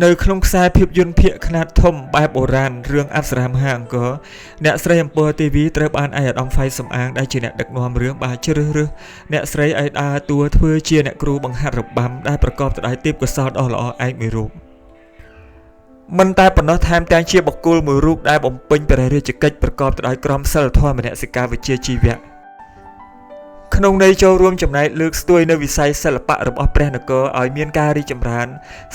នៅក្នុងខ្សែភាពយន្តភាគខ្នាតធំបែបបុរាណរឿងអប្សរាមហាអង្គរអ្នកស្រីអំពើទេវីត្រូវបានឯកឧត្តមហ្វៃសំអាងដែលជាអ្នកដឹកនាំរឿងបានជ្រើសរើសអ្នកស្រីឲ្យដើរតួធ្វើជាអ្នកគ្រូបង្ហាត់របាំដែលប្រកបទៅដោយទេពកោសល្យដ៏ល្អឯកមួយរូបមិនតែប៉ុណ្ណោះថែមទាំងជាបុគ្គលមួយរូបដែលបំពេញព្រះរាជកិច្ចប្រកបទៅដោយក្រមសីលធម៌មនសិការវិជ្ជាជីវៈក្នុងន័យចូលរួមចំណែកលើកស្ទួយនៅវិស័យសិល្បៈរបស់ព្រះនគរឲ្យមានការរីកចម្រើន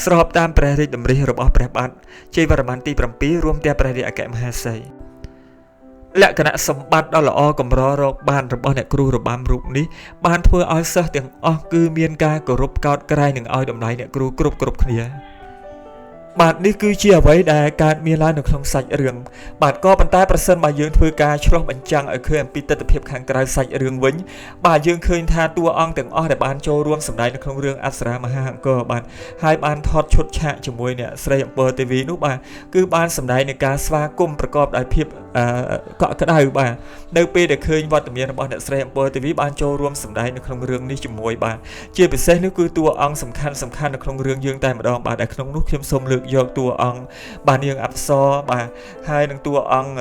ស្របតាមព្រះរាជតម្រិះរបស់ព្រះបាទជ័យវរ្ម័នទី7រួមទាំងព្រះរាជអគ្គមហេសីលក្ខណៈសម្បត្តិដ៏ល្អកម្ររកបានរបស់អ្នកគ្រូរបាំរូបនេះបានធ្វើឲ្យសិស្សទាំងអស់គឺមានការគោរពកោតក្រែងនិងឲ្យតម្លៃអ្នកគ្រូគ្រប់គ្នាបាទនេះគឺជាអ្វីដែលកើតមានឡើងនៅក្នុងសាច់រឿងបាទក៏ប៉ុន្តែប្រសិនបើយើងធ្វើការឆ្លុះបញ្ចាំងឲ្យឃើញអំពីទស្សនវិជ្ជាខាងក្រៅសាច់រឿងវិញបាទយើងឃើញថាតួអង្គទាំងអស់ដែលបានចូលរួមសម្ដែងនៅក្នុងរឿងអប្សរាមហាអង្គរបាទហើយបានថតឈុតឆាកជាមួយអ្នកស្រីអំពើទេវីនោះបាទគឺបានសម្ដែងនៃការស្វាគមន៍ប្រកបដោយភាពកក់ក្ដៅបាទនៅពេលដែលឃើញវត្តមានរបស់អ្នកស្រីអំពើទេវីបានចូលរួមសម្ដែងនៅក្នុងរឿងនេះជាមួយបាទជាពិសេសនោះគឺតួអង្គសំខាន់នៅក្នុងរឿងយើងតែម្ដងបាទដែលក្នុងនោះខ្ញុំសូមលើកយកតួអង្គបាទនាងអប្សរបាទហើយនឹងតួអង្គ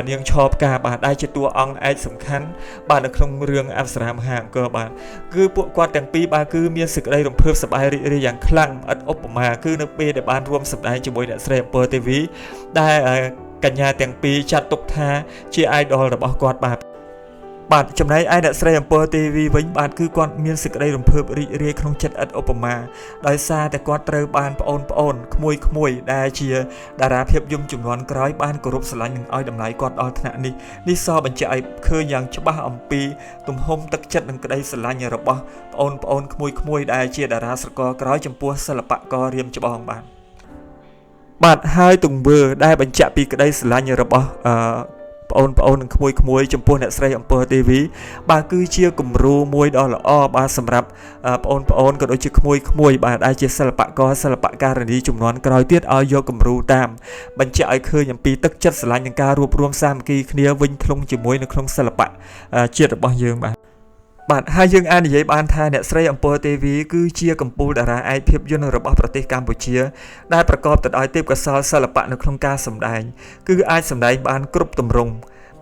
នាងឆបការបាទដែលជាតួអង្គឯកសំខាន់បាទនៅក្នុងរឿងអប្សរាមហាអង្គរបាទគឺពួកគាត់ទាំងពីរបាទគឺមានសេចក្តីរំភើបសប្បាយរីករាយយ៉ាងខ្លាំងឥតឧបមាគឺនៅពេលដែលបានរួមសម្ដែងជាមួយអ្នកស្រីអំពើទេវីដែលកញ្ញាទាំងពីរចាត់ទុកថាជា idol របស់គាត់បាទចំណែកឯអ្នកស្រីអំពើទេវីវិញបាទគឺគាត់មានសេចក្តីរំភើបរីករាយក្នុងចិត្តឥតឧបមាដោយសារតែគាត់ត្រូវបានប្អូនក្មួយដែលជាតារាភាពយន្តជំនាន់ក្រោយបានគោរពស្រឡាញ់និងឲ្យតម្លៃគាត់ដល់ថ្នាក់នេះសបញ្ជាក់ឲ្យឃើញយ៉ាងច្បាស់អំពីទំហំទឹកចិត្តនិងក្តីស្រឡាញ់របស់ប្អូនក្មួយដែលជាតារាស្រករក្រោយចំពោះសិល្បកររៀមច្បងបាទហើយទង្វើដែលបញ្ជាក់ពីក្តីស្រឡាញ់របស់ប្អូននិងក្មួយចំពោះអ្នកស្រីអំពើទេវីបាទគឺជាគំរូមួយដ៏ល្អបាទសម្រាប់ប្អូនក៏ដូចជាក្មួយបាទដែលជាសិល្បករសិល្បការិនីជំនាន់ក្រោយទៀតឲ្យយកគំរូតាមបញ្ជាក់ឲ្យឃើញអំពីទឹកចិត្តស្រឡាញ់និងការរួបរวมសាមគ្គីគ្នាវិញធ្លុងជាមួយនៅក្នុងសិល្បៈជាតិរបស់យើងបាទហើយយើងអាចនិយាយបានថាអ្នកស្រីអំពើទេវីគឺជាកំពូលតារាឯកភាពយន្តរបស់ប្រទេសកម្ពុជាដែលប្រកបទៅដោយទេពកោសល្យសិល្បៈនៅក្នុងការសម្ដែងគឺអាចសម្ដែងបានគ្រប់ទម្រង់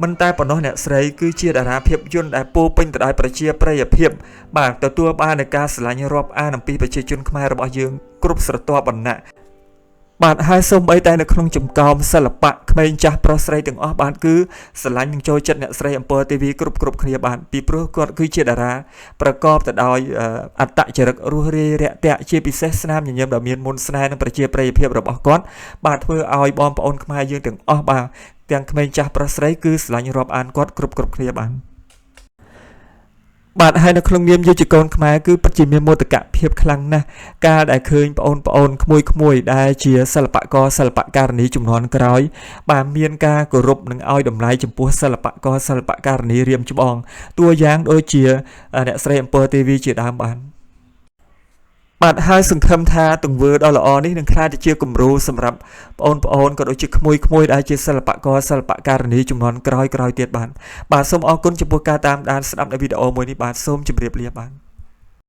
មិនតែប៉ុណ្ណោះអ្នកស្រីគឺជាតារាភាពយន្តដែលពោពេញទៅដោយប្រជាប្រិយភាពបាទទទួលបាននូវការស្រឡាញ់រាប់អានអំពីប្រជាជនខ្មែររបស់យើងគ្រប់ស្រទាប់វណ្ណៈបាទហើយសូម្បីតែនៅក្នុងចម្កោមសិល្បៈក្មេងចាស់ប្រុសស្រីទាំងអស់បាទគឺស្រឡាញ់និងចូលចិត្តអ្នកស្រីអំពើទេវីគ្រប់គ្នាបាទពីព្រោះគាត់គឺជាតារាប្រកបទៅដោយអត្តចរិតរស់រាយរាក់ទាក់ជាពិសេសស្នាមញញឹមដ៏មានមន្តស្នេហ៍និងប្រជាប្រិយភាពរបស់គាត់បាទធ្វើឲ្យបងប្អូនខ្មែរយើងទាំងអស់បាទទាំងក្មេងចាស់ប្រុសស្រីគឺស្រឡាញ់រាប់អានគាត់គ្រប់គ្នាបាទហើយនៅក្នុងនាមយុវជកូនខ្មែរគឺពិតជាមានមោទកភាពខ្លាំងណាស់ការដែលឃើញប្អូនក្មួយដែលជាសិល្បករសិល្បការិនីជំនាន់ក្រោយបាទមានការគោរពនិងឲ្យតម្លៃចំពោះសិល្បករសិល្បការិនីរៀមច្បងតួយ៉ាងដូចជាអ្នកស្រីអំពើទេវីជាដើមបាទហើយសង្ឃឹមថាទង្វើដ៏ល្អនេះនឹងក្លាយទៅជាគំរូសម្រាប់ប្អូនក៏ដូចជាក្មួយដែលជាសិល្បករសិល្បការិនីជំនាន់ក្រោយទៀតបាទសូមអរគុណចំពោះការតាមដានស្ដាប់នៅវីដេអូមួយនេះបាទសូមជម្រាបលាបាទ